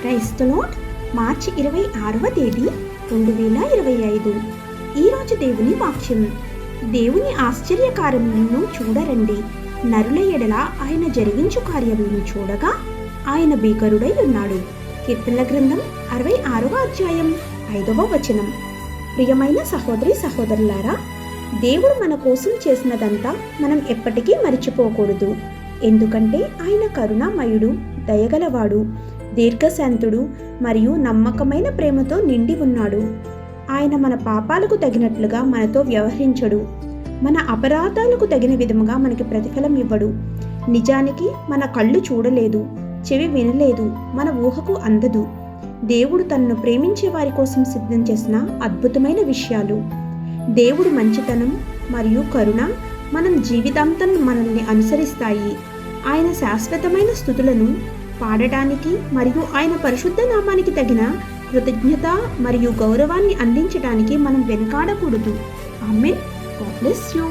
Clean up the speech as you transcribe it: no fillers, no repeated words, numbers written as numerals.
క్రైస్త lord మార్చి 26వ తేదీ 2025. ఈరోజు దేవుని వాక్యం. దేవుని ఆశ్చర్యకార్యములను చూడరండి, నరుల ఎడల ఆయన జరిగించు కార్యములను చూడగా ఆయన భీకరుడై ఉన్నాడు. కీర్తనల గ్రంథం 66వ అధ్యాయం 5వ వచనం. ప్రియమైన సహోదరి సహోదరులారా, దేవుడు మన కోసం చేసినదంతా మనం ఎప్పటికీ మరిచిపోకూడదు. ఎందుకంటే ఆయన కరుణామయుడు, దయగలవాడు, దీర్ఘశాంతుడు మరియు నమ్మకమైన ప్రేమతో నిండి ఉన్నాడు. ఆయన మన పాపాలకు తగినట్లుగా మనతో వ్యవహరించడు. మన అపరాధాలకు తగిన విధముగా మనకి ప్రతిఫలం ఇవ్వడు. నిజానికి మన కళ్ళు చూడలేదు, చెవి వినలేదు, మన ఊహకు అందదు దేవుడు తనను ప్రేమించే వారి కోసం సిద్ధం చేసిన అద్భుతమైన విషయాలు. దేవుడు మంచితనం మరియు కరుణ మనం జీవితాంతం మనల్ని అనుసరిస్తాయి. ఆయన శాశ్వతమైన స్తుతులను పాడటానికి మరియు ఆయన పరిశుద్ధ నామానికి తగిన కృతజ్ఞత మరియు గౌరవాన్ని అందించడానికి మనం వెనుకాడకూడదు. ఆమేన్. God bless you.